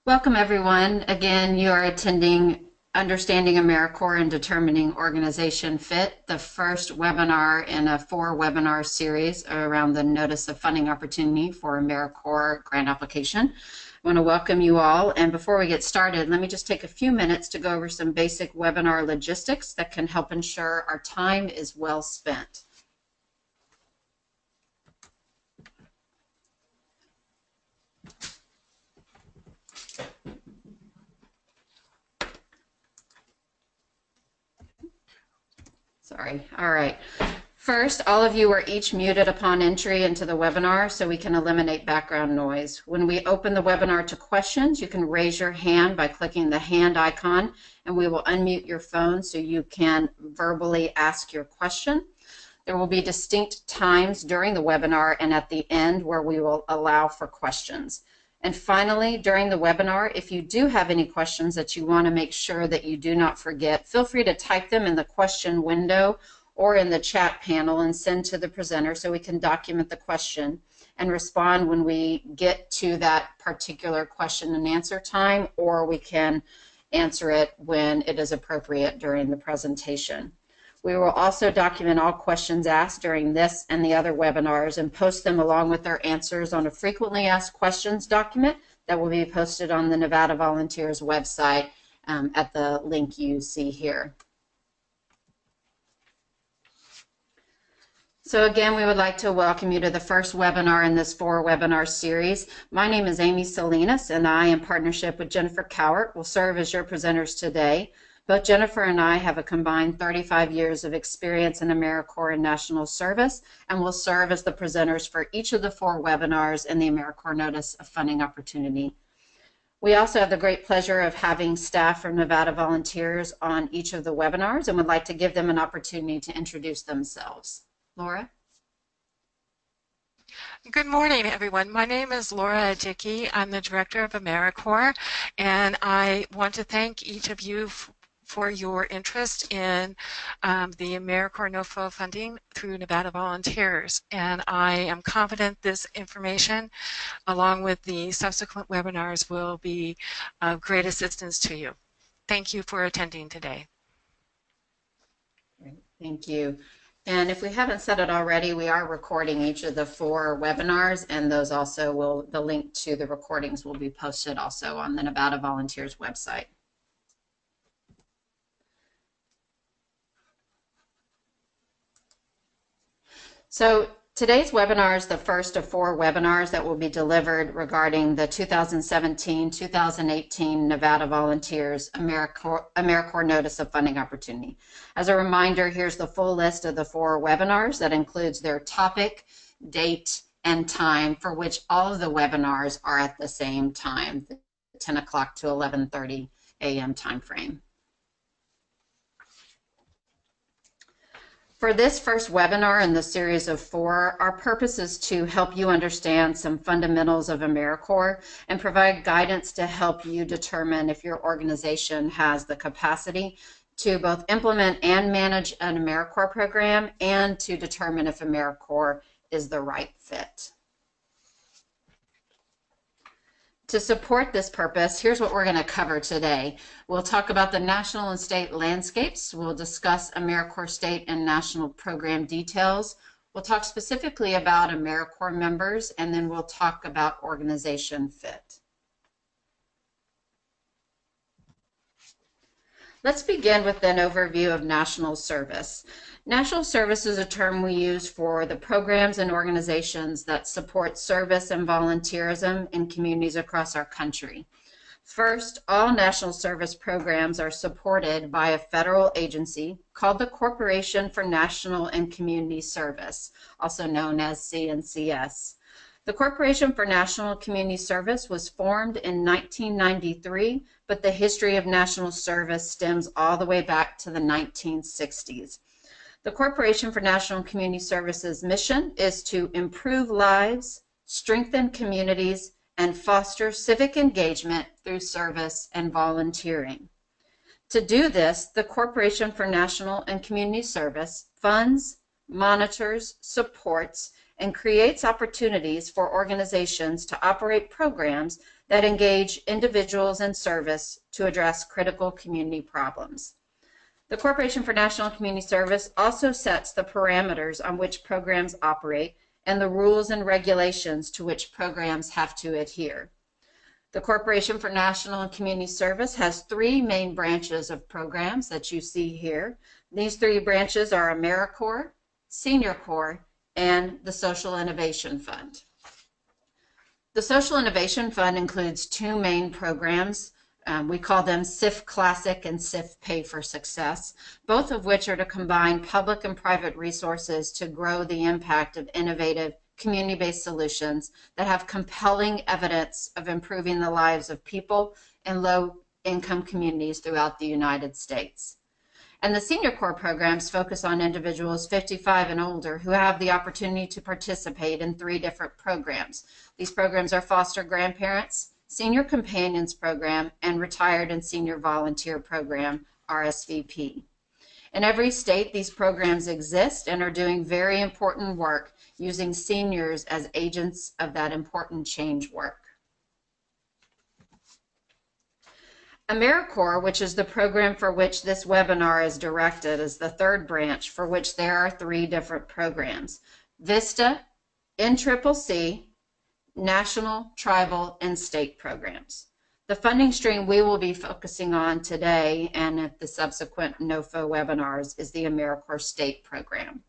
Welcome everyone. Again, you are attending Understanding AmeriCorps and Determining Organization Fit, the first webinar in a 4-webinar series around the Notice of Funding Opportunity for AmeriCorps grant application. I want to welcome you all, and before we get started, let me just take a few minutes to go over some basic webinar logistics that can help ensure our time is well spent. Sorry. All right. First, all of you are each muted upon entry into the webinar so we can eliminate background noise. When we open the webinar to questions, you can raise your hand by clicking the hand icon, and we will unmute your phone so you can verbally ask your question. There will be distinct times during the webinar and at the end where we will allow for questions. And finally, during the webinar, if you do have any questions that you want to make sure that you do not forget, feel free to type them in the question window or in the chat panel and send to the presenter so we can document the question and respond when we get to that particular question and answer time, or we can answer it when it is appropriate during the presentation. We will also document all questions asked during this and the other webinars and post them along with their answers on a frequently asked questions document that will be posted on the Nevada Volunteers website at the link you see here. So again, we would like to welcome you to the first webinar in this 4-webinar series. My name is Amy Salinas, and I, in partnership with Jennifer Cowart, will serve as your presenters today. Both Jennifer and I have a combined 35 years of experience in AmeriCorps and National Service, and will serve as the presenters for each of the 4 webinars in the AmeriCorps Notice of Funding Opportunity. We also have the great pleasure of having staff from Nevada Volunteers on each of the webinars and would like to give them an opportunity to introduce themselves. Laura? Good morning, everyone. My name is Laura Dickey. I'm the Director of AmeriCorps, and I want to thank each of you for your interest in the AmeriCorps no-fail funding through Nevada Volunteers. And I am confident this information, along with the subsequent webinars, will be of great assistance to you. Thank you for attending today. Great. Thank you. And if we haven't said it already, we are recording each of the 4 webinars, and those also the link to the recordings will be posted also on the Nevada Volunteers website. So today's webinar is the first of 4 webinars that will be delivered regarding the 2017-2018 Nevada Volunteers AmeriCorps Notice of Funding Opportunity. As a reminder, here's the full list of the 4 webinars that includes their topic, date, and time, for which all of the webinars are at the same time, the 10 o'clock to 11:30 a.m. time frame. For this first webinar in the series of 4, our purpose is to help you understand some fundamentals of AmeriCorps and provide guidance to help you determine if your organization has the capacity to both implement and manage an AmeriCorps program and to determine if AmeriCorps is the right fit. To support this purpose, here's what we're going to cover today. We'll talk about the national and state landscapes. We'll discuss AmeriCorps state and national program details. We'll talk specifically about AmeriCorps members, and then we'll talk about organization fit. Let's begin with an overview of national service. National service is a term we use for the programs and organizations that support service and volunteerism in communities across our country. First, all national service programs are supported by a federal agency called the Corporation for National and Community Service, also known as CNCS. The Corporation for National and Community Service was formed in 1993, but the history of national service stems all the way back to the 1960s. The Corporation for National and Community Service's mission is to improve lives, strengthen communities, and foster civic engagement through service and volunteering. To do this, the Corporation for National and Community Service funds, monitors, supports, and creates opportunities for organizations to operate programs that engage individuals in service to address critical community problems. The Corporation for National and Community Service also sets the parameters on which programs operate and the rules and regulations to which programs have to adhere. The Corporation for National and Community Service has three main branches of programs that you see here. These three branches are AmeriCorps, Senior Corps, and the Social Innovation Fund. The Social Innovation Fund includes two main programs. We call them SIF Classic and SIF Pay for Success, both of which are to combine public and private resources to grow the impact of innovative community-based solutions that have compelling evidence of improving the lives of people in low-income communities throughout the United States. And the Senior Corps programs focus on individuals 55 and older who have the opportunity to participate in three different programs. These programs are Foster Grandparents, Senior Companions Program, and Retired and Senior Volunteer Program, RSVP. In every state, these programs exist and are doing very important work using seniors as agents of that important change work. AmeriCorps, which is the program for which this webinar is directed, is the third branch for which there are three different programs: VISTA, NCCC, National, Tribal, and State programs. The funding stream we will be focusing on today and at the subsequent NOFO webinars is the AmeriCorps State program.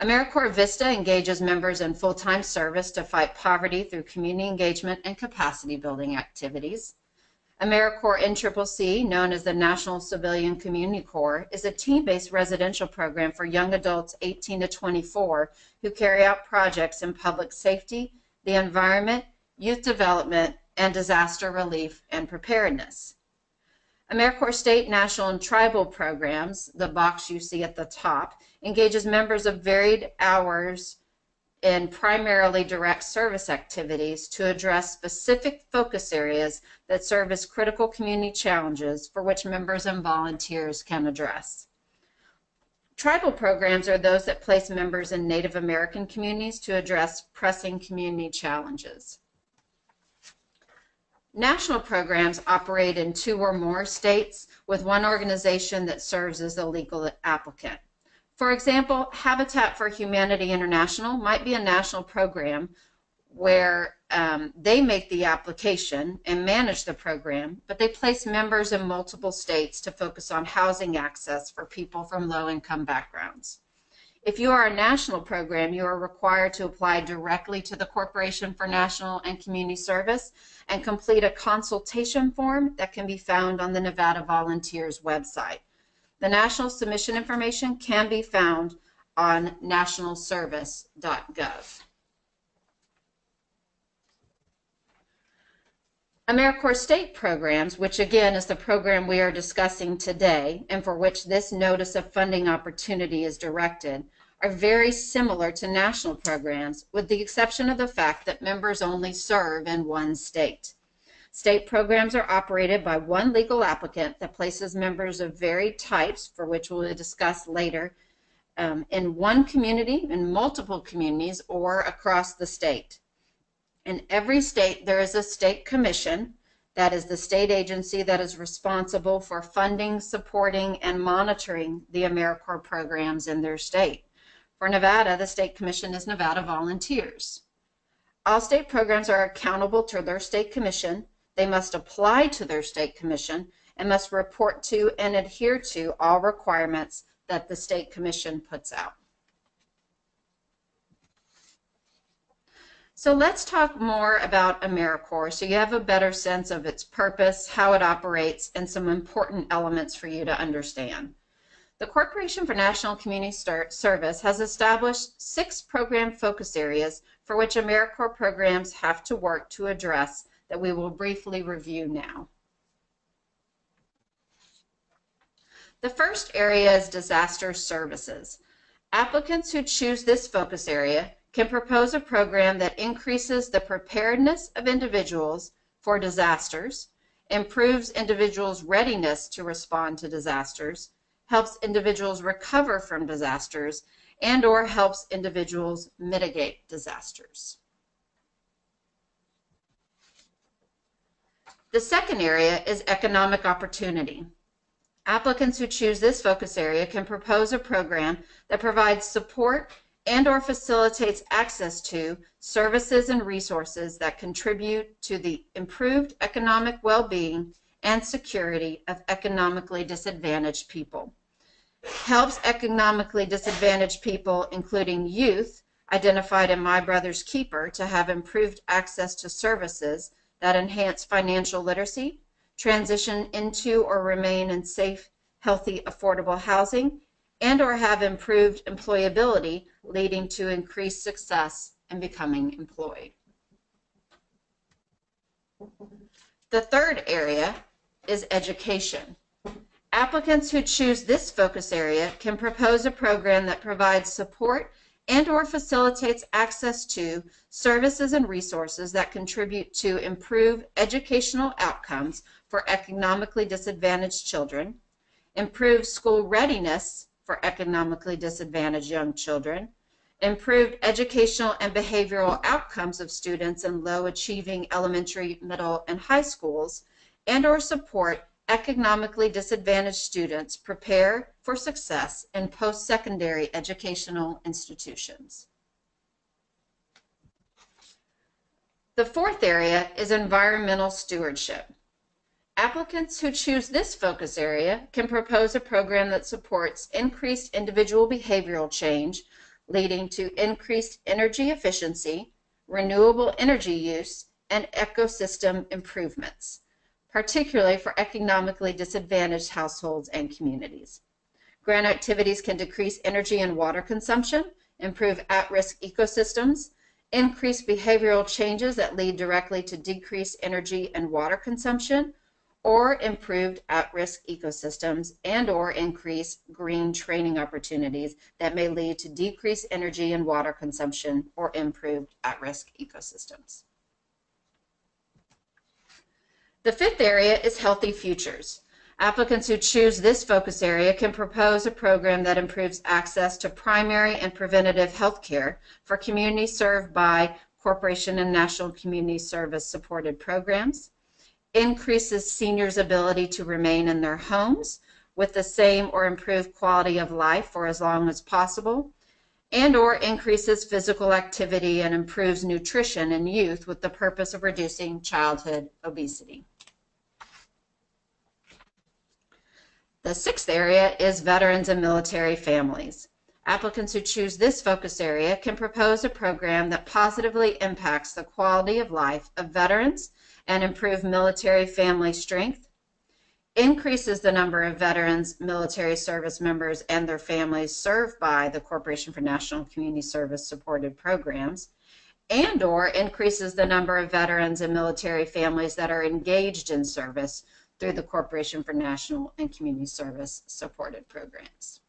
AmeriCorps VISTA engages members in full-time service to fight poverty through community engagement and capacity building activities. AmeriCorps NCCC, known as the National Civilian Community Corps, is a team-based residential program for young adults 18 to 24 who carry out projects in public safety, the environment, youth development, and disaster relief and preparedness. AmeriCorps State, National, and Tribal programs, the box you see at the top, engages members of varied hours in primarily direct service activities to address specific focus areas that serve as critical community challenges for which members and volunteers can address. Tribal programs are those that place members in Native American communities to address pressing community challenges. National programs operate in 2 or more states with one organization that serves as the legal applicant. For example, Habitat for Humanity International might be a national program where they make the application and manage the program, but they place members in multiple states to focus on housing access for people from low-income backgrounds. If you are a national program, you are required to apply directly to the Corporation for National and Community Service and complete a consultation form that can be found on the Nevada Volunteers website. The national submission information can be found on nationalservice.gov. AmeriCorps State programs, which again is the program we are discussing today and for which this notice of funding opportunity is directed, are very similar to national programs with the exception of the fact that members only serve in one state. State programs are operated by one legal applicant that places members of varied types, for which we'll discuss later, in one community, in multiple communities, or across the state. In every state, there is a state commission, that is the state agency that is responsible for funding, supporting, and monitoring the AmeriCorps programs in their state. For Nevada, the state commission is Nevada Volunteers. All state programs are accountable to their state commission. They must apply to their state commission and must report to and adhere to all requirements that the state commission puts out. So let's talk more about AmeriCorps so you have a better sense of its purpose, how it operates, and some important elements for you to understand. The Corporation for National Community Service has established 6 program focus areas for which AmeriCorps programs have to work to address that we will briefly review now. The first area is disaster services. Applicants who choose this focus area can propose a program that increases the preparedness of individuals for disasters, improves individuals' readiness to respond to disasters, helps individuals recover from disasters, and/or helps individuals mitigate disasters. The second area is economic opportunity. Applicants who choose this focus area can propose a program that provides support and/or facilitates access to services and resources that contribute to the improved economic well-being and security of economically disadvantaged people. Helps economically disadvantaged people, including youth, identified in My Brother's Keeper, to have improved access to services that enhance financial literacy, transition into or remain in safe, healthy, affordable housing, and/or have improved employability, leading to increased success in becoming employed. The third area is education. Applicants who choose this focus area can propose a program that provides support and/or facilitates access to services and resources that contribute to improve educational outcomes for economically disadvantaged children, improve school readiness for economically disadvantaged young children, improved educational and behavioral outcomes of students in low-achieving elementary, middle, and high schools, and/or support economically disadvantaged students prepare for success in post-secondary educational institutions. The fourth area is environmental stewardship. Applicants who choose this focus area can propose a program that supports increased individual behavioral change, leading to increased energy efficiency, renewable energy use, and ecosystem improvements, particularly for economically disadvantaged households and communities. Grant activities can decrease energy and water consumption, improve at-risk ecosystems, increase behavioral changes that lead directly to decreased energy and water consumption, or improved at-risk ecosystems, and/or increase green training opportunities that may lead to decreased energy and water consumption or improved at-risk ecosystems. The fifth area is healthy futures. Applicants who choose this focus area can propose a program that improves access to primary and preventative health care for communities served by corporation and national community service supported programs, increases seniors' ability to remain in their homes with the same or improved quality of life for as long as possible, and/or increases physical activity and improves nutrition in youth with the purpose of reducing childhood obesity. The sixth area is veterans and military families. Applicants who choose this focus area can propose a program that positively impacts the quality of life of veterans and improve military family strength, increases the number of veterans, military service members, and their families served by the Corporation for National Community Service supported programs, and/or increases the number of veterans and military families that are engaged in service through the Corporation for National and Community Service supported programs.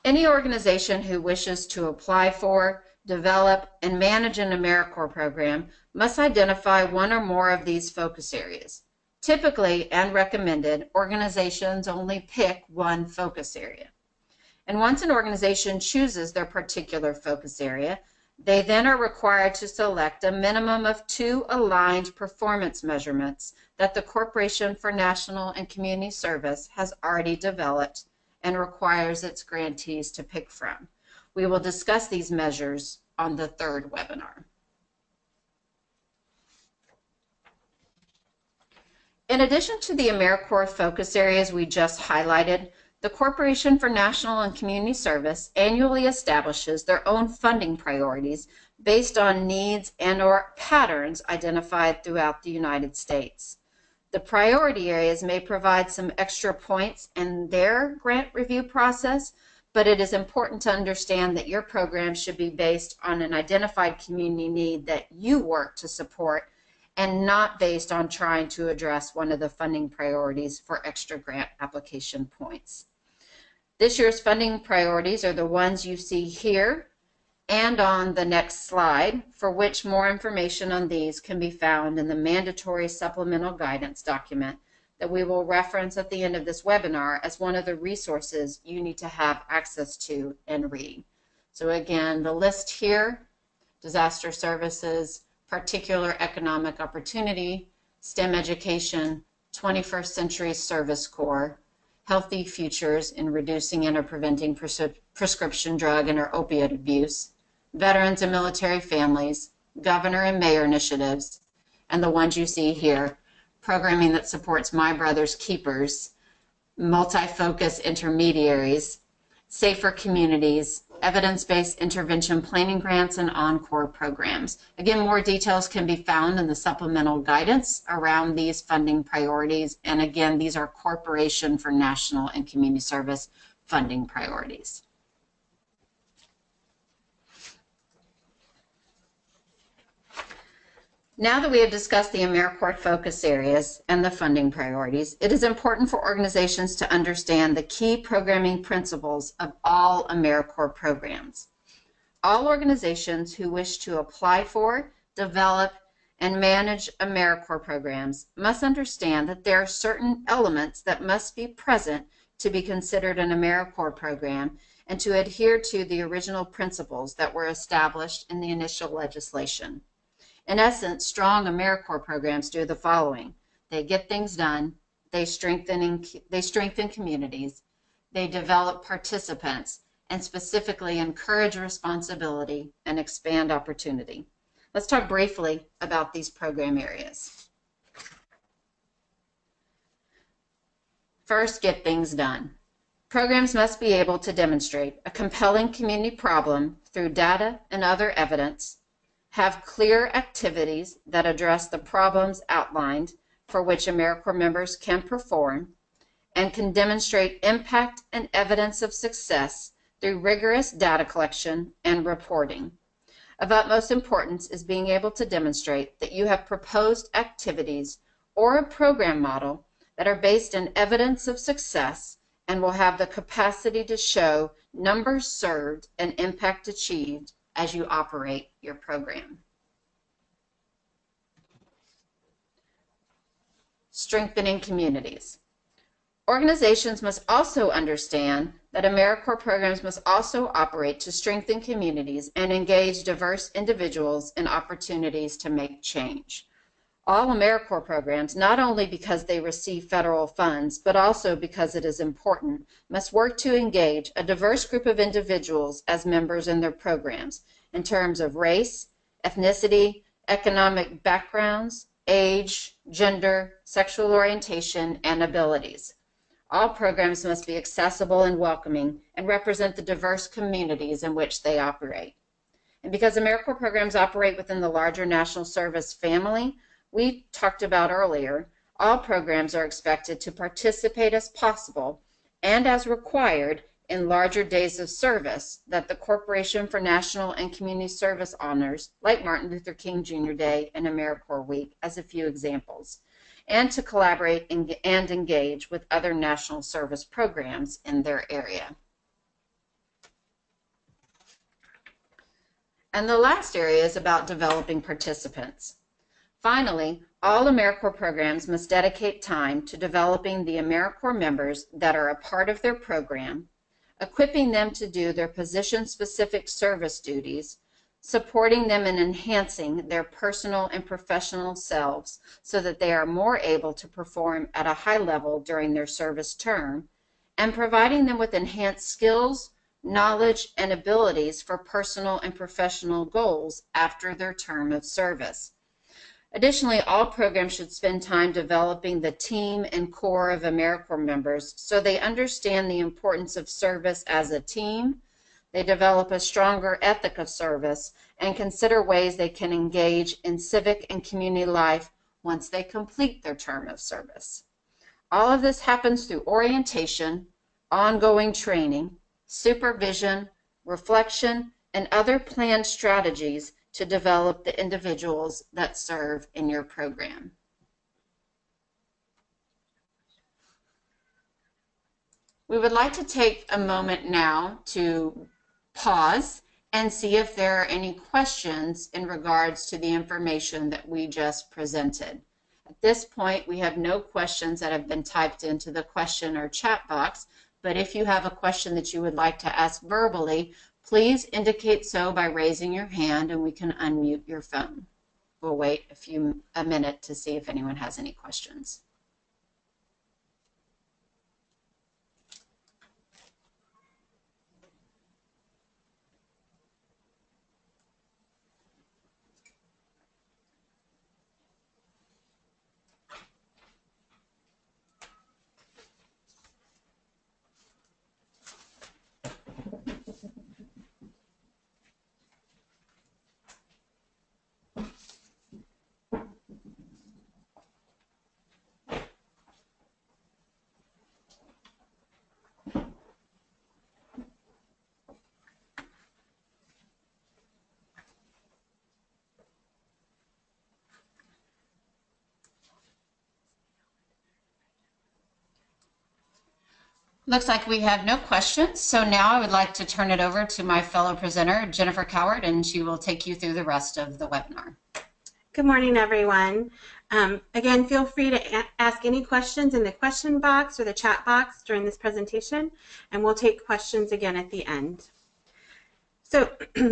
Any organization who wishes to apply for, develop, and manage an AmeriCorps program must identify one or more of these focus areas. Typically and recommended, organizations only pick one focus area. And once an organization chooses their particular focus area, they then are required to select a minimum of 2 aligned performance measurements that the Corporation for National and Community Service has already developed and requires its grantees to pick from. We will discuss these measures on the third webinar. In addition to the AmeriCorps focus areas we just highlighted, the Corporation for National and Community Service annually establishes their own funding priorities based on needs and/or patterns identified throughout the United States. The priority areas may provide some extra points in their grant review process, but it is important to understand that your program should be based on an identified community need that you work to support and not based on trying to address one of the funding priorities for extra grant application points. This year's funding priorities are the ones you see here and on the next slide, for which more information on these can be found in the mandatory supplemental guidance document that we will reference at the end of this webinar as one of the resources you need to have access to and read. So again, the list here: disaster services, particular economic opportunity, STEM education, 21st Century Service Corps, healthy futures in reducing and or preventing prescription drug and or opioid abuse, veterans and military families, governor and mayor initiatives, and the ones you see here: programming that supports My Brother's Keepers, multi-focus intermediaries, safer communities, evidence-based intervention planning grants, and encore programs. Again, more details can be found in the supplemental guidance around these funding priorities. And again, these are Corporation for National and Community Service funding priorities. Now that we have discussed the AmeriCorps focus areas and the funding priorities, it is important for organizations to understand the key programming principles of all AmeriCorps programs. All organizations who wish to apply for, develop, and manage AmeriCorps programs must understand that there are certain elements that must be present to be considered an AmeriCorps program and to adhere to the original principles that were established in the initial legislation. In essence, strong AmeriCorps programs do the following: they get things done, they strengthen communities, they develop participants, and specifically encourage responsibility and expand opportunity. Let's talk briefly about these program areas. First, get things done. Programs must be able to demonstrate a compelling community problem through data and other evidence, have clear activities that address the problems outlined for which AmeriCorps members can perform, and can demonstrate impact and evidence of success through rigorous data collection and reporting. Of utmost importance is being able to demonstrate that you have proposed activities or a program model that are based on evidence of success and will have the capacity to show numbers served and impact achieved as you operate your program. Strengthening communities. Organizations must also understand that AmeriCorps programs must also operate to strengthen communities and engage diverse individuals in opportunities to make change. All AmeriCorps programs, not only because they receive federal funds, but also because it is important, must work to engage a diverse group of individuals as members in their programs in terms of race, ethnicity, economic backgrounds, age, gender, sexual orientation, and abilities. All programs must be accessible and welcoming and represent the diverse communities in which they operate. And because AmeriCorps programs operate within the larger national service family we talked about earlier, all programs are expected to participate as possible and as required in larger days of service that the Corporation for National and Community Service honors, like Martin Luther King Jr. Day and AmeriCorps Week, as a few examples, and to collaborate and engage with other national service programs in their area. And the last area is about developing participants. Finally, all AmeriCorps programs must dedicate time to developing the AmeriCorps members that are a part of their program, equipping them to do their position-specific service duties, supporting them in enhancing their personal and professional selves so that they are more able to perform at a high level during their service term, and providing them with enhanced skills, knowledge, and abilities for personal and professional goals after their term of service. Additionally, all programs should spend time developing the team and core of AmeriCorps members so they understand the importance of service as a team, they develop a stronger ethic of service, and consider ways they can engage in civic and community life once they complete their term of service. All of this happens through orientation, ongoing training, supervision, reflection, and other planned strategies to develop the individuals that serve in your program. We would like to take a moment now to pause and see if there are any questions in regards to the information that we just presented. At this point, we have no questions that have been typed into the question or chat box, but if you have a question that you would like to ask verbally, please indicate so by raising your hand and we can unmute your phone. We'll wait a minute to see if anyone has any questions. Looks like we have no questions, so now I would like to turn it over to my fellow presenter, Jennifer Coward, and she will take you through the rest of the webinar. Good morning, everyone. Again, feel free to ask any questions in the question box or the chat box during this presentation, and we'll take questions again at the end. So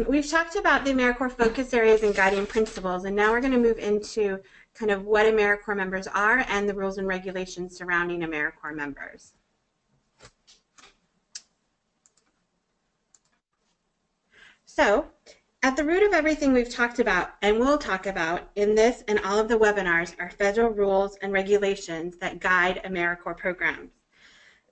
we've talked about the AmeriCorps focus areas and guiding principles, and now we're going to move into kind of what AmeriCorps members are and the rules and regulations surrounding AmeriCorps members. So, at the root of everything we've talked about and will talk about in this and all of the webinars are federal rules and regulations that guide AmeriCorps programs.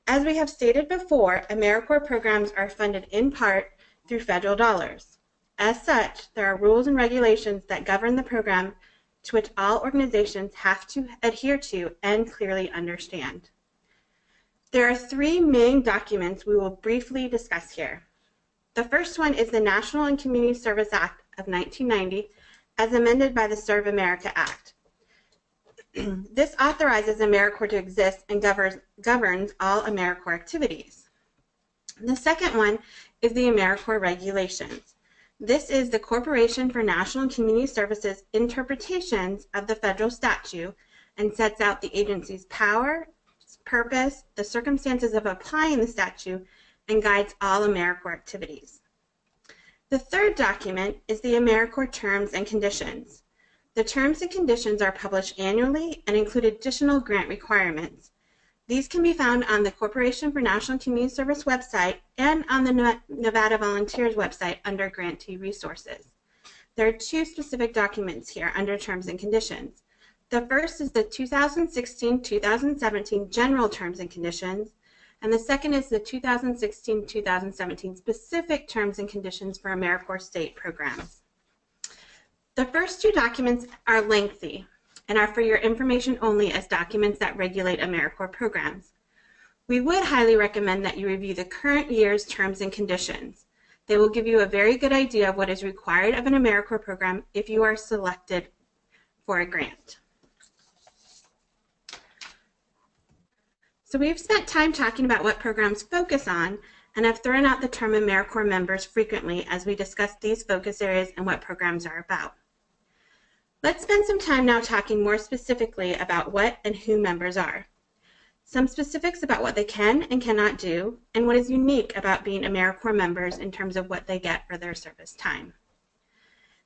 As we have stated before, AmeriCorps programs are funded in part through federal dollars. As such, there are rules and regulations that govern the program to which all organizations have to adhere to and clearly understand. There are three main documents we will briefly discuss here. The first one is the National and Community Service Act of 1990, as amended by the Serve America Act. This authorizes AmeriCorps to exist and governs all AmeriCorps activities. The second one is the AmeriCorps Regulations. This is the Corporation for National and Community Services interpretations of the federal statute and sets out the agency's power, purpose, the circumstances of applying the statute, and guides all AmeriCorps activities. The third document is the AmeriCorps Terms and Conditions. The terms and conditions are published annually and include additional grant requirements. These can be found on the Corporation for National Community Service website and on the Nevada Volunteers website under Grantee Resources. There are two specific documents here under Terms and Conditions. The first is the 2016-2017 General Terms and Conditions, and the second is the 2016-2017 specific terms and conditions for AmeriCorps state programs. The first two documents are lengthy and are for your information only as documents that regulate AmeriCorps programs. We would highly recommend that you review the current year's terms and conditions. They will give you a very good idea of what is required of an AmeriCorps program if you are selected for a grant. So we've spent time talking about what programs focus on and have thrown out the term AmeriCorps members frequently as we discuss these focus areas and what programs are about. Let's spend some time now talking more specifically about what and who members are. Some specifics about what they can and cannot do, and what is unique about being AmeriCorps members in terms of what they get for their service time.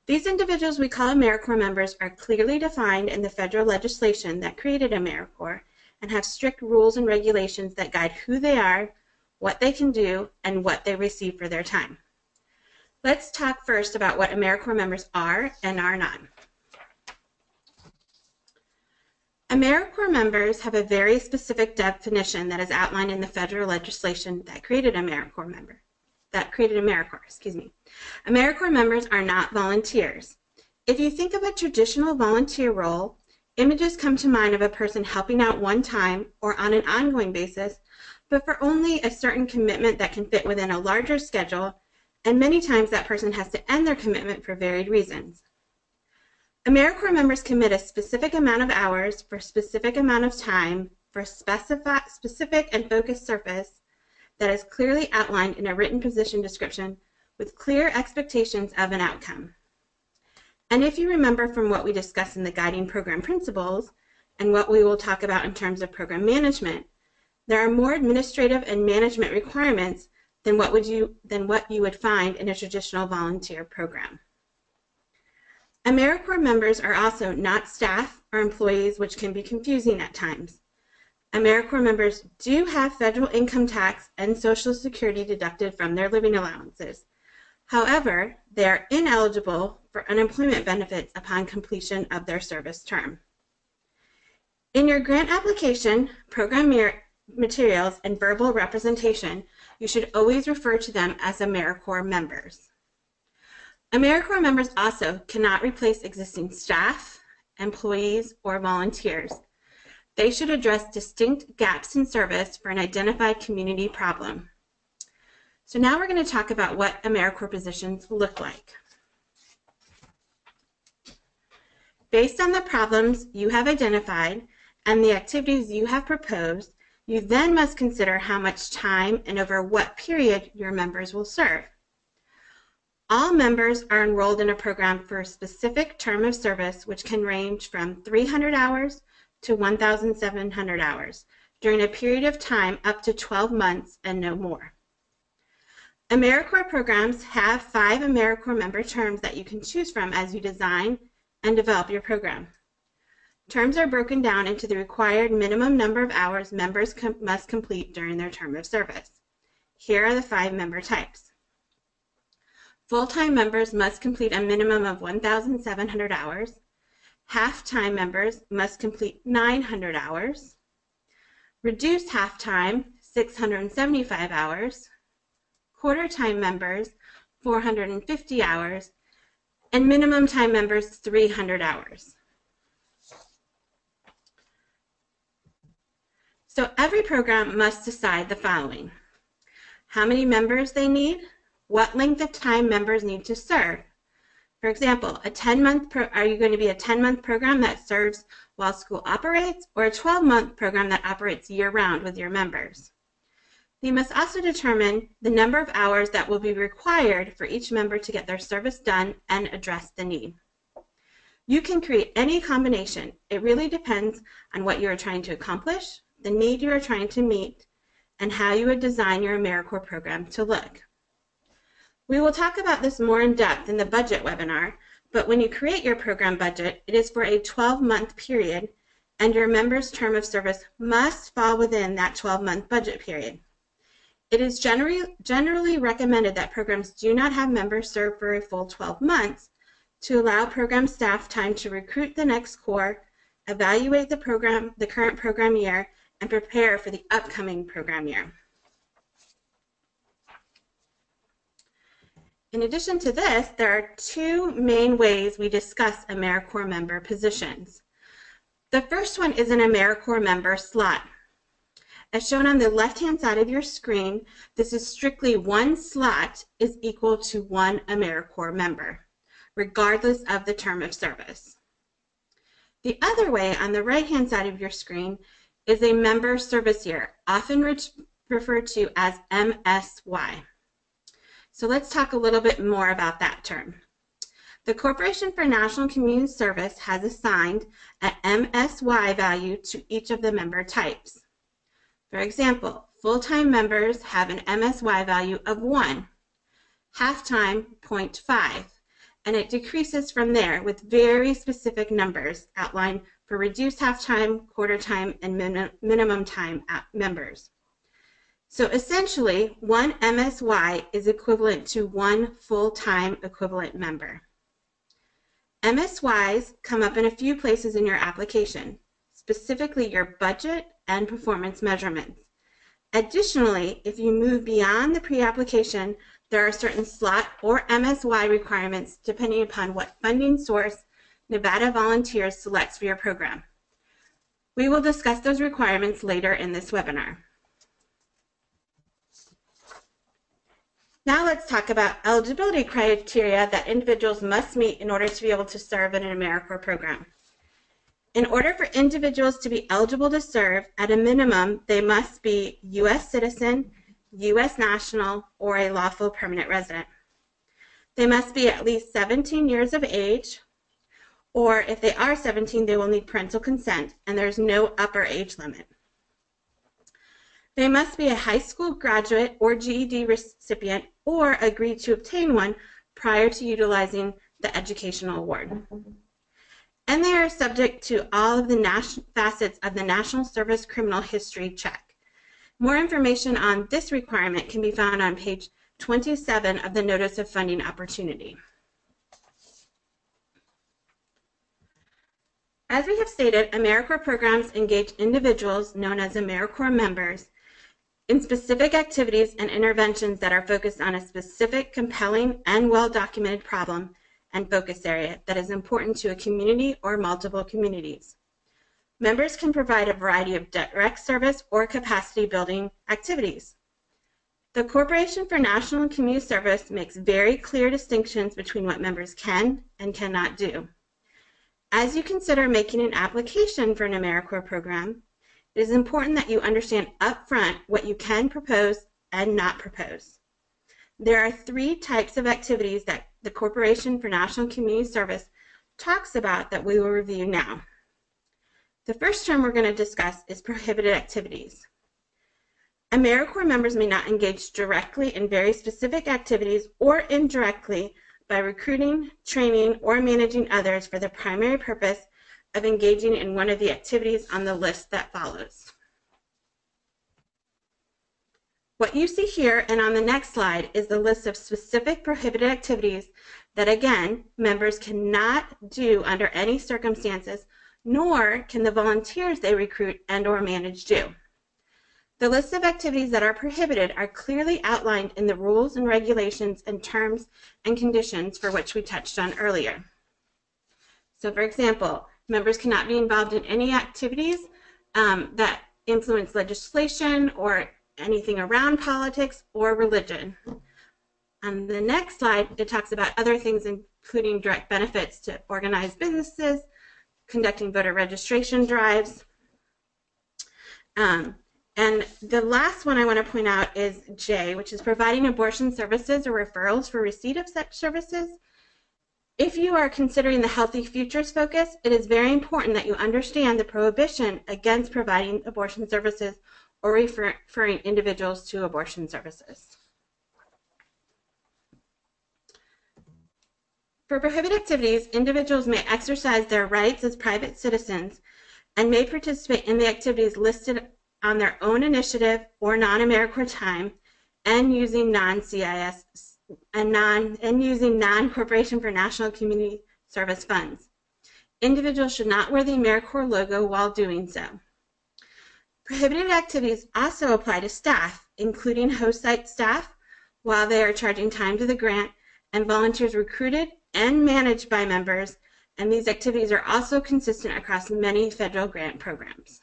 These individuals we call AmeriCorps members are clearly defined in the federal legislation that created AmeriCorps and have strict rules and regulations that guide who they are, what they can do, and what they receive for their time. Let's talk first about what AmeriCorps members are and are not. AmeriCorps members have a very specific definition that is outlined in the federal legislation that created AmeriCorps AmeriCorps members are not volunteers. If you think of a traditional volunteer role, images come to mind of a person helping out one time or on an ongoing basis, but for only a certain commitment that can fit within a larger schedule, and many times that person has to end their commitment for varied reasons. AmeriCorps members commit a specific amount of hours for a specific amount of time for a specific and focused service that is clearly outlined in a written position description with clear expectations of an outcome. And if you remember from what we discussed in the guiding program principles, and what we will talk about in terms of program management, there are more administrative and management requirements than what you would find in a traditional volunteer program. AmeriCorps members are also not staff or employees, which can be confusing at times. AmeriCorps members do have federal income tax and Social Security deducted from their living allowances. However, they are ineligible for unemployment benefits upon completion of their service term. In your grant application, program materials, and verbal representation, you should always refer to them as AmeriCorps members. AmeriCorps members also cannot replace existing staff, employees, or volunteers. They should address distinct gaps in service for an identified community problem. So now we're going to talk about what AmeriCorps positions look like. Based on the problems you have identified and the activities you have proposed, you then must consider how much time and over what period your members will serve. All members are enrolled in a program for a specific term of service, which can range from 300 hours to 1,700 hours during a period of time up to 12 months and no more. AmeriCorps programs have 5 AmeriCorps member terms that you can choose from as you design and develop your program. Terms are broken down into the required minimum number of hours members must complete during their term of service. Here are the 5 member types. Full-time members must complete a minimum of 1,700 hours. Half-time members must complete 900 hours. Reduced half-time, 675 hours. Quarter-time members, 450 hours. And minimum time members, 300 hours. So every program must decide the following: how many members they need, what length of time members need to serve. For example, are you going to be a 10-month program that serves while school operates, or a 12-month program that operates year-round with your members? You must also determine the number of hours that will be required for each member to get their service done and address the need. You can create any combination. It really depends on what you are trying to accomplish, the need you are trying to meet, and how you would design your AmeriCorps program to look. We will talk about this more in depth in the budget webinar, but when you create your program budget, it is for a 12-month period, and your members' term of service must fall within that 12-month budget period. It is generally recommended that programs do not have members serve for a full 12 months to allow program staff time to recruit the next core, evaluate the current program year, and prepare for the upcoming program year. In addition to this, there are 2 main ways we discuss AmeriCorps member positions. The first one is an AmeriCorps member slot. As shown on the left-hand side of your screen, this is strictly 1 slot is equal to 1 AmeriCorps member, regardless of the term of service. The other way on the right-hand side of your screen is a member service year, often referred to as MSY. So let's talk a little bit more about that term. The Corporation for National Community Service has assigned an MSY value to each of the member types. For example, full-time members have an MSY value of 1, half-time 0.5, and it decreases from there with very specific numbers outlined for reduced half-time, quarter-time, and minimum time members. So essentially, 1 MSY is equivalent to 1 full-time equivalent member. MSYs come up in a few places in your application, specifically your budget and performance measurements. Additionally, if you move beyond the pre-application, there are certain slot or MSY requirements depending upon what funding source Nevada Volunteers selects for your program. We will discuss those requirements later in this webinar. Now let's talk about eligibility criteria that individuals must meet in order to be able to serve in an AmeriCorps program. In order for individuals to be eligible to serve, at a minimum, they must be U.S. citizen, U.S. national, or a lawful permanent resident. They must be at least 17 years of age, or if they are 17, they will need parental consent, and there's no upper age limit. They must be a high school graduate or GED recipient or agree to obtain one prior to utilizing the educational award. And they are subject to all of the facets of the National Service Criminal History Check. More information on this requirement can be found on page 27 of the Notice of Funding Opportunity. As we have stated, AmeriCorps programs engage individuals known as AmeriCorps members in specific activities and interventions that are focused on a specific, compelling, and well-documented problem and focus area that is important to a community or multiple communities. Members can provide a variety of direct service or capacity building activities. The Corporation for National and Community Service makes very clear distinctions between what members can and cannot do. As you consider making an application for an AmeriCorps program, it is important that you understand upfront what you can propose and not propose. There are 3 types of activities that the Corporation for National and Community Service talks about that we will review now. The first term we're going to discuss is prohibited activities. AmeriCorps members may not engage directly in very specific activities or indirectly by recruiting, training, or managing others for the primary purpose of engaging in one of the activities on the list that follows. What you see here and on the next slide is the list of specific prohibited activities that, again, members cannot do under any circumstances, nor can the volunteers they recruit and or manage do. The list of activities that are prohibited are clearly outlined in the rules and regulations and terms and conditions for which we touched on earlier. So, for example, members cannot be involved in any activities that influence legislation or anything around politics or religion. On the next slide, it talks about other things, including direct benefits to organized businesses, conducting voter registration drives. And the last one I want to point out is J, which is providing abortion services or referrals for receipt of such services. If you are considering the Healthy Futures focus, it is very important that you understand the prohibition against providing abortion services or referring individuals to abortion services. For prohibited activities, individuals may exercise their rights as private citizens and may participate in the activities listed on their own initiative or non-AmeriCorps time and using non-CIS and using non-Corporation for National Community Service funds. Individuals should not wear the AmeriCorps logo while doing so. Prohibited activities also apply to staff, including host site staff, while they are charging time to the grant, and volunteers recruited and managed by members, and these activities are also consistent across many federal grant programs.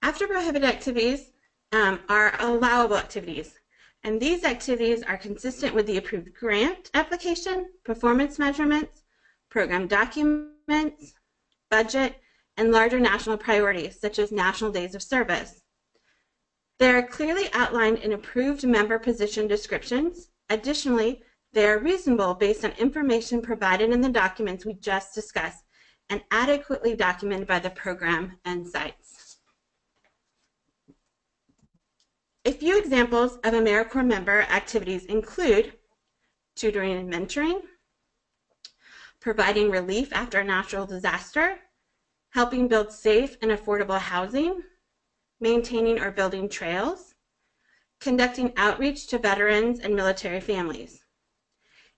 After prohibited activities are allowable activities, and these activities are consistent with the approved grant application, performance measurements, program documents, budget, and larger national priorities, such as national days of service. They are clearly outlined in approved member position descriptions. Additionally, they are reasonable based on information provided in the documents we just discussed and adequately documented by the program and sites. A few examples of AmeriCorps member activities include tutoring and mentoring, providing relief after a natural disaster, helping build safe and affordable housing, maintaining or building trails, conducting outreach to veterans and military families.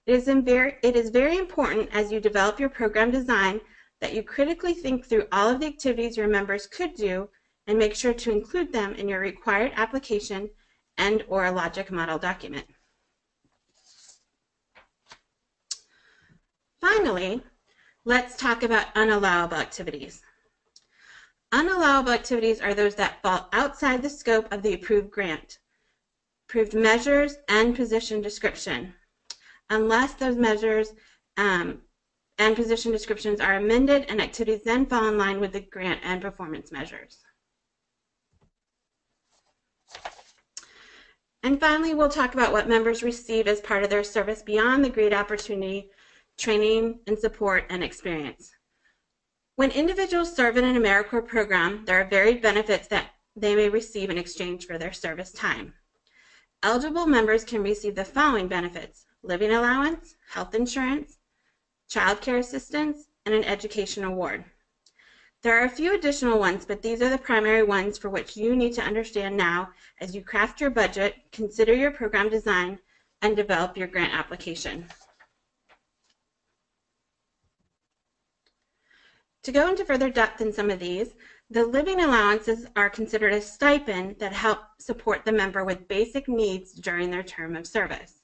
It is very important as you develop your program design that you critically think through all of the activities your members could do and make sure to include them in your required application and or logic model document. Finally, let's talk about unallowable activities. Unallowable activities are those that fall outside the scope of the approved grant, approved measures, and position description, unless those measures and position descriptions are amended and activities then fall in line with the grant and performance measures. And finally, we'll talk about what members receive as part of their service beyond the grant opportunity training and support, and experience. When individuals serve in an AmeriCorps program, there are varied benefits that they may receive in exchange for their service time. Eligible members can receive the following benefits: living allowance, health insurance, child care assistance, and an education award. There are a few additional ones, but these are the primary ones for which you need to understand now as you craft your budget, consider your program design, and develop your grant application. To go into further depth in some of these, the living allowances are considered a stipend that help support the member with basic needs during their term of service.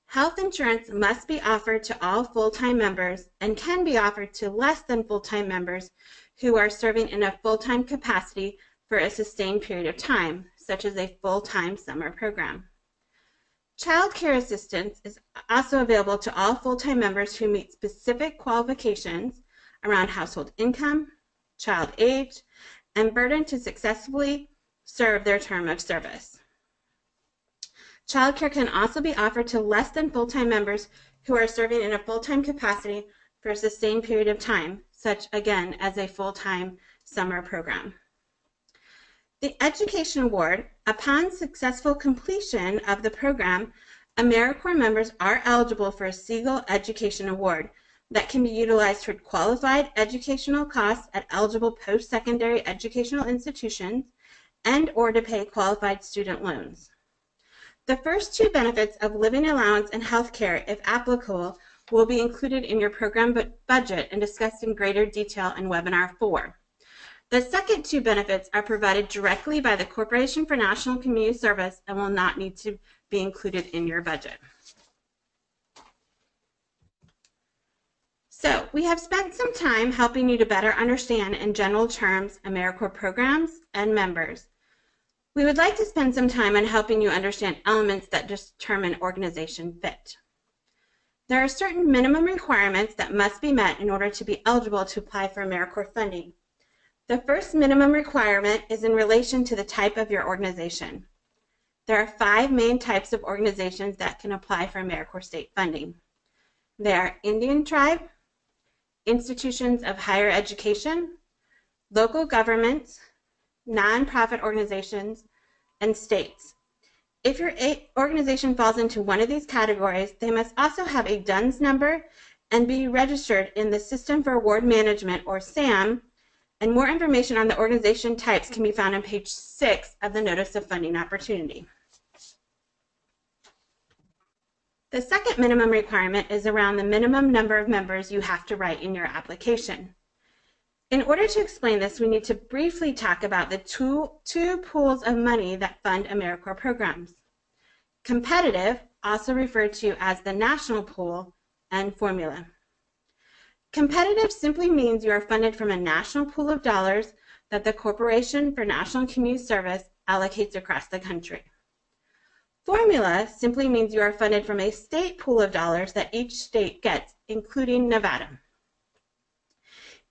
Health insurance must be offered to all full-time members and can be offered to less than full-time members who are serving in a full-time capacity for a sustained period of time, such as a full-time summer program. Child care assistance is also available to all full-time members who meet specific qualifications around household income, child age, and burden to successfully serve their term of service. Child care can also be offered to less than full-time members who are serving in a full-time capacity for a sustained period of time, such again as a full-time summer program. The Education Award, upon successful completion of the program, AmeriCorps members are eligible for a Siegel Education Award that can be utilized toward qualified educational costs at eligible post-secondary educational institutions and or to pay qualified student loans. The first two benefits of living allowance and health care, if applicable, will be included in your program budget and discussed in greater detail in Webinar 4. The second two benefits are provided directly by the Corporation for National Community Service and will not need to be included in your budget. So we have spent some time helping you to better understand in general terms AmeriCorps programs and members. We would like to spend some time on helping you understand elements that determine organization fit. There are certain minimum requirements that must be met in order to be eligible to apply for AmeriCorps funding. The first minimum requirement is in relation to the type of your organization. There are 5 main types of organizations that can apply for AmeriCorps state funding. They are Indian tribe, institutions of higher education, local governments, nonprofit organizations, and states. If your organization falls into one of these categories, they must also have a DUNS number and be registered in the System for Award Management, or SAM, and more information on the organization types can be found on page 6 of the Notice of Funding Opportunity. The second minimum requirement is around the minimum number of members you have to write in your application. In order to explain this, we need to briefly talk about the two pools of money that fund AmeriCorps programs: competitive, also referred to as the national pool, and formula. Competitive simply means you are funded from a national pool of dollars that the Corporation for National Community Service allocates across the country. Formula simply means you are funded from a state pool of dollars that each state gets, including Nevada.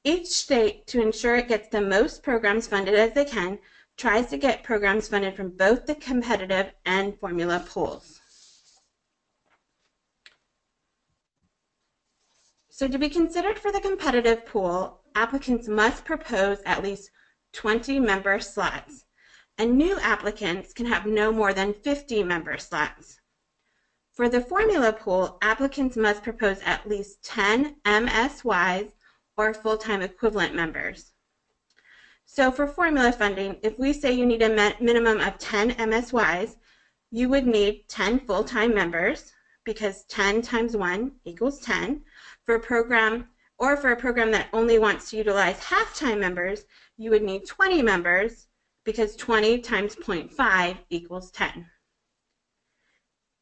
Each state, to ensure it gets the most programs funded as they can, tries to get programs funded from both the competitive and formula pools. So to be considered for the competitive pool, applicants must propose at least 20 member slots, and new applicants can have no more than 50 member slots. For the formula pool, applicants must propose at least 10 MSYs, or full-time equivalent members. So for formula funding, if we say you need a minimum of 10 MSYs, you would need 10 full-time members, because 10 times 1 equals 10. For a program that only wants to utilize half-time members, you would need 20 members, because 20 times 0.5 equals 10.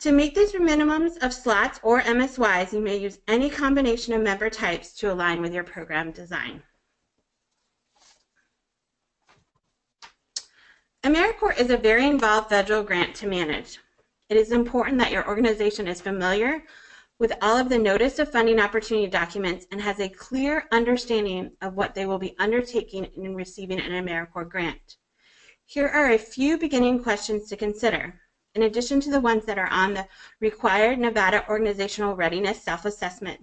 To meet these minimums of slots or MSYs, you may use any combination of member types to align with your program design. AmeriCorps is a very involved federal grant to manage. It is important that your organization is familiar with all of the Notice of Funding Opportunity documents and has a clear understanding of what they will be undertaking in receiving an AmeriCorps grant. Here are a few beginning questions to consider. in addition to the ones that are on the required Nevada Organizational Readiness Self-Assessment,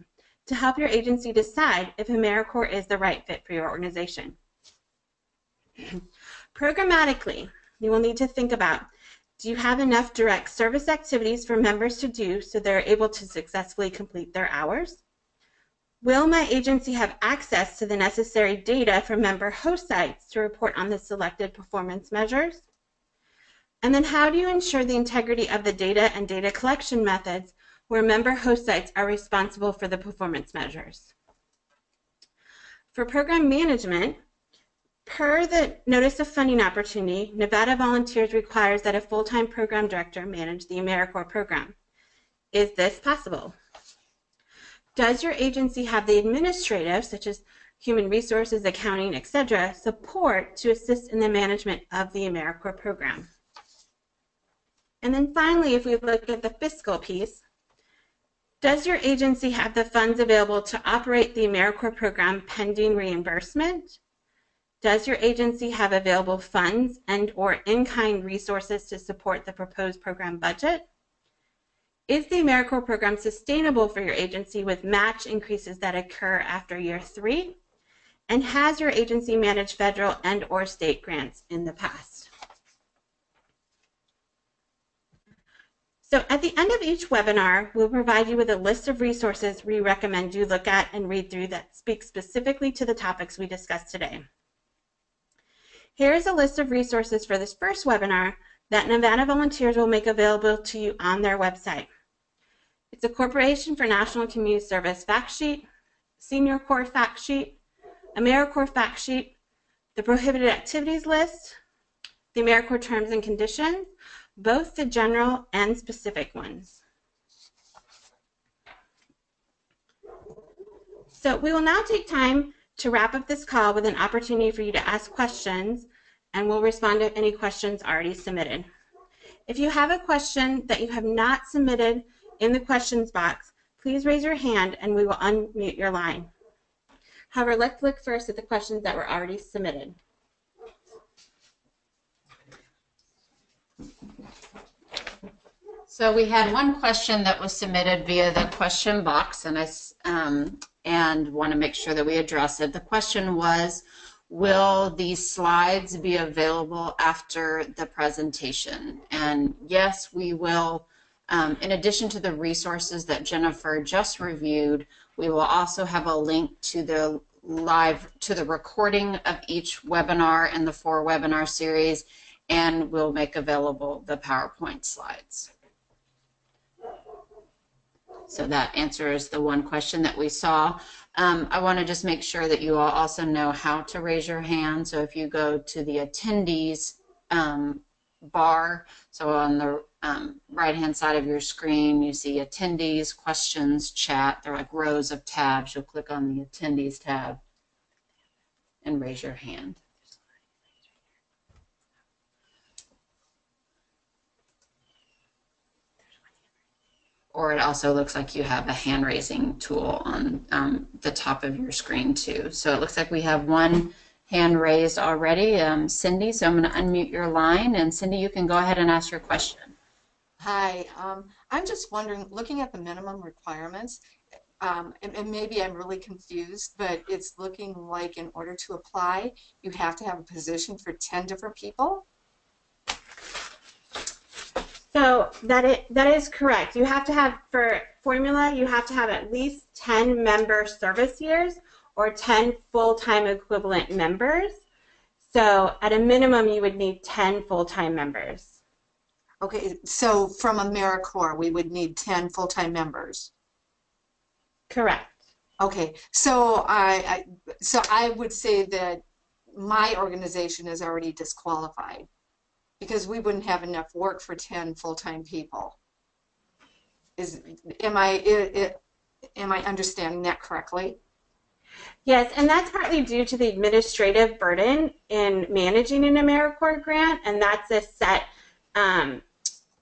to help your agency decide if AmeriCorps is the right fit for your organization. Programmatically, you will need to think about, do you have enough direct service activities for members to do so they're able to successfully complete their hours? Will my agency have access to the necessary data from member host sites to report on the selected performance measures? And then how do you ensure the integrity of the data and data collection methods where member host sites are responsible for the performance measures? For program management, per the Notice of Funding Opportunity, Nevada Volunteers requires that a full-time program director manage the AmeriCorps program. Is this possible? Does your agency have the administrative, such as human resources, accounting, etc., support to assist in the management of the AmeriCorps program? And then finally, if we look at the fiscal piece, does your agency have the funds available to operate the AmeriCorps program pending reimbursement? Does your agency have available funds and/or in-kind resources to support the proposed program budget? Is the AmeriCorps program sustainable for your agency with match increases that occur after year 3? And has your agency managed federal and/or state grants in the past? So at the end of each webinar, we'll provide you with a list of resources we recommend you look at and read through that speak specifically to the topics we discussed today. Here is a list of resources for this first webinar that Nevada Volunteers will make available to you on their website. It's a Corporation for National Community Service fact sheet, Senior Corps fact sheet, AmeriCorps fact sheet, the Prohibited Activities list, the AmeriCorps Terms and Conditions, both the general and specific ones. So we will now take time to wrap up this call with an opportunity for you to ask questions, and we'll respond to any questions already submitted. If you have a question that you have not submitted in the questions box, please raise your hand and we will unmute your line. However, let's look first at the questions that were already submitted. So we had one question that was submitted via the question box, and I want to make sure that we address it. The question was, will these slides be available after the presentation? And yes, we will. In addition to the resources that Jennifer just reviewed, we will also have a link to the recording of each webinar in the 4 webinar series, and we'll make available the PowerPoint slides. So that answers the one question that we saw. I want to just make sure that you all also know how to raise your hand. So if you go to the attendees bar, so on the right-hand side of your screen, you see attendees, questions, chat. They're like rows of tabs. You'll click on the attendees tab and raise your hand. Or it also looks like you have a hand-raising tool on the top of your screen too. So it looks like we have one hand raised already, Cindy. So I'm going to unmute your line, and Cindy, you can go ahead and ask your question. Hi, I'm just wondering, looking at the minimum requirements, and maybe I'm really confused, but it's looking like in order to apply, you have to have a position for 10 different people? So that is correct. You have to have, for formula, you have to have at least 10 member service years or 10 full-time equivalent members. So at a minimum, you would need 10 full-time members. Okay, so from AmeriCorps, we would need 10 full-time members. Correct. Okay, so I would say that my organization is already disqualified, because we wouldn't have enough work for 10 full-time people. Am I understanding that correctly? Yes, and that's partly due to the administrative burden in managing an AmeriCorps grant, and that's a set.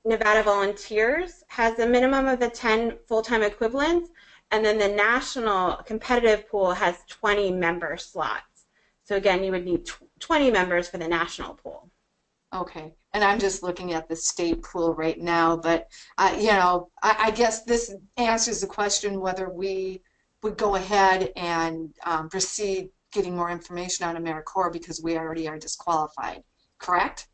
Nevada Volunteers has a minimum of the 10 full-time equivalents, and then the national competitive pool has 20 member slots. So again, you would need 20 members for the national pool. Okay, and I'm just looking at the state pool right now, but I guess this answers the question whether we would go ahead and proceed getting more information on AmeriCorps because we already are disqualified, correct?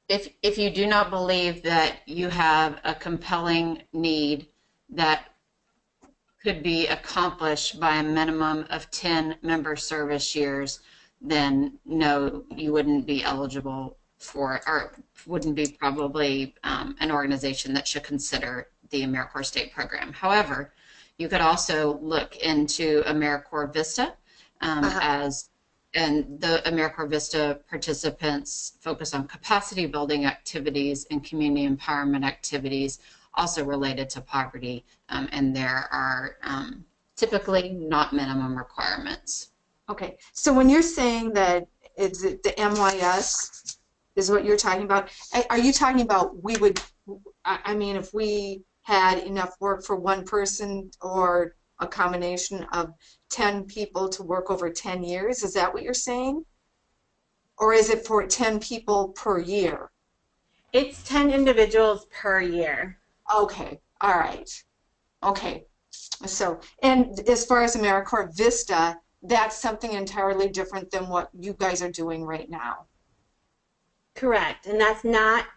If you do not believe that you have a compelling need that could be accomplished by a minimum of 10 member service years, then no, you wouldn't be eligible for, or wouldn't be probably an organization that should consider the AmeriCorps state program. However, you could also look into AmeriCorps Vista and the AmeriCorps Vista participants focus on capacity building activities and community empowerment activities also related to poverty, and there are typically not minimum requirements. Okay, so when you're saying that it's the MYS is what you're talking about, are you talking about we would, I mean, if we had enough work for one person or a combination of 10 people to work over 10 years, is that what you're saying? Or is it for 10 people per year? It's 10 individuals per year. Okay, all right. Okay, so, and as far as AmeriCorps Vista, that's something entirely different than what you guys are doing right now. Correct, and that's not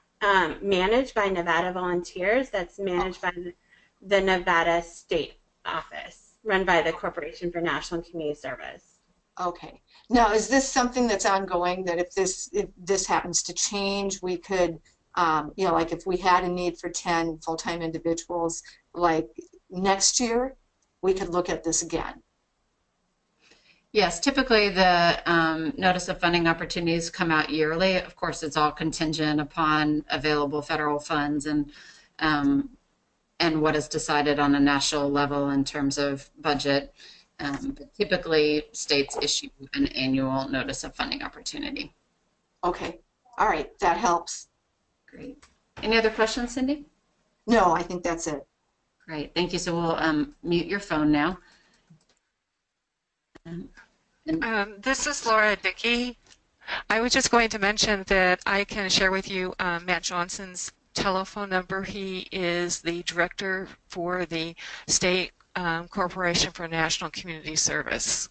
managed by Nevada Volunteers. That's managed by the Nevada State Office, run by the Corporation for National and Community Service. Okay. Now, is this something that's ongoing, that if this happens to change, we could, like if we had a need for 10 full-time individuals, like next year, we could look at this again? Yes, typically the notice of funding opportunities come out yearly. Of course, it's all contingent upon available federal funds and what is decided on a national level in terms of budget. But typically, states issue an annual notice of funding opportunity. Okay. All right. That helps. Great. Any other questions, Cindy? No, I think that's it. Great. Thank you. So we'll mute your phone now. This is Laura Dickey. I was just going to mention that I can share with you Matt Johnson's telephone number. He is the director for the State Corporation for National Community Service,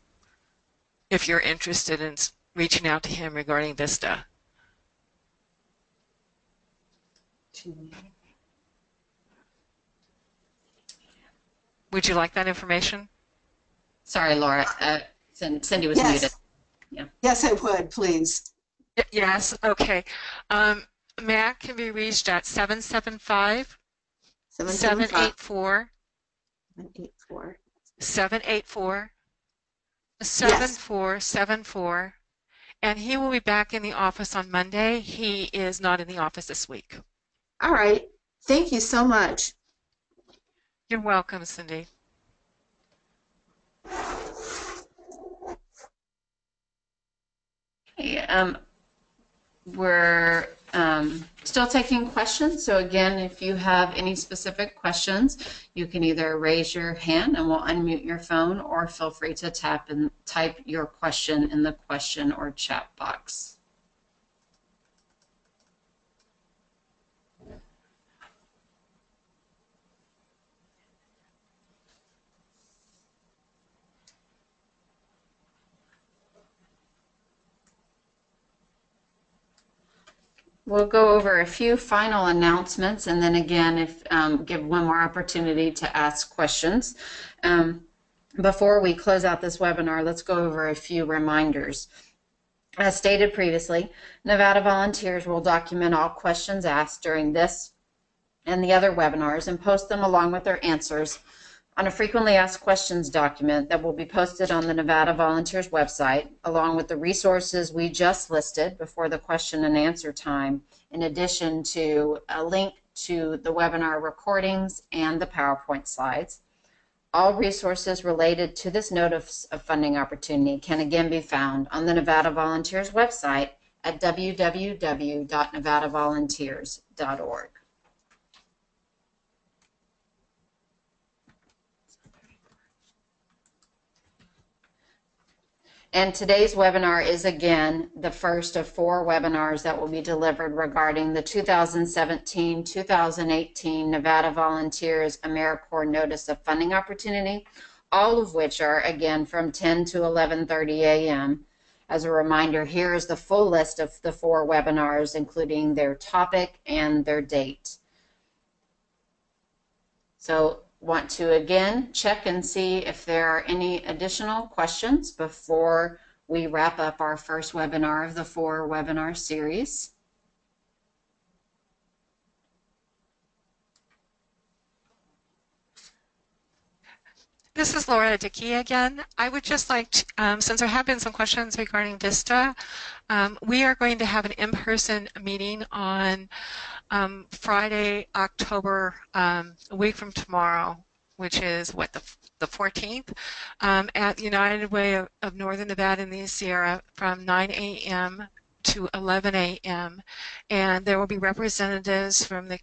if you're interested in reaching out to him regarding Vista. Would you like that information? Sorry, Laura. Cindy was muted. Yeah. Yes, I would, please. Yes, okay. Matt can be reached at 775 784 7474, and he will be back in the office on Monday. He is not in the office this week. All right. Thank you so much. You're welcome, Cindy. Okay, we're still taking questions. So again, if you have any specific questions, you can either raise your hand and we'll unmute your phone, or feel free to tap and type your question in the question or chat box. We'll go over a few final announcements, and then again, give one more opportunity to ask questions. Before we close out this webinar, let's go over a few reminders. As stated previously, Nevada volunteers will document all questions asked during this and the other webinars and post them along with their answers on a frequently asked questions document that will be posted on the Nevada Volunteers website, along with the resources we just listed before the question and answer time, in addition to a link to the webinar recordings and the PowerPoint slides. All resources related to this notice of funding opportunity can again be found on the Nevada Volunteers website at www.nevadavolunteers.org. And today's webinar is again the first of 4 webinars that will be delivered regarding the 2017-2018 Nevada Volunteers AmeriCorps Notice of Funding Opportunity, all of which are again from 10 to 11:30 a.m. As a reminder, here is the full list of the 4 webinars, including their topic and their date. So want to again check and see if there are any additional questions before we wrap up our first webinar of the 4 webinar series. This is Laura Dickey again. I would just like to, since there have been some questions regarding VISTA, we are going to have an in-person meeting on Friday, October, a week from tomorrow, which is what, the 14th, at United Way of Northern Nevada and the Sierra from 9 a.m. to 11 a.m. And there will be representatives from the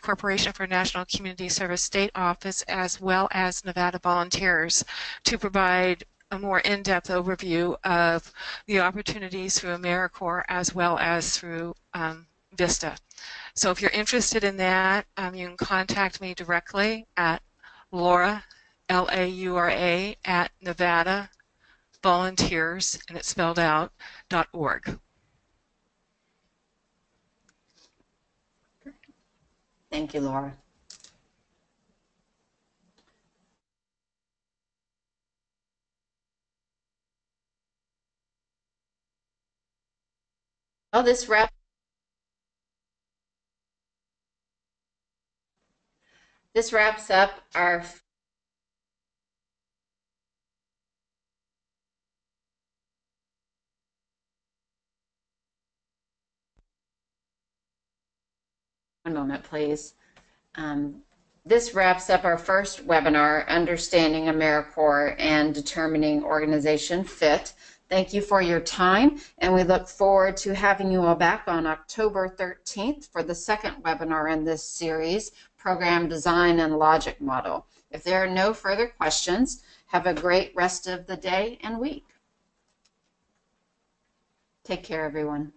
Corporation for National Community Service State Office as well as Nevada Volunteers to provide a more in-depth overview of the opportunities through AmeriCorps as well as through VISTA. So if you're interested in that, you can contact me directly at Laura, L-A-U-R-A, at Nevada Volunteers, and it's spelled out, .org. Thank you, Laura. Oh, this wraps up our one moment, please. This wraps up our first webinar, Understanding AmeriCorps and Determining Organization Fit. Thank you for your time, and we look forward to having you all back on October 13th for the second webinar in this series, Program Design and Logic Model. If there are no further questions, have a great rest of the day and week. Take care, everyone.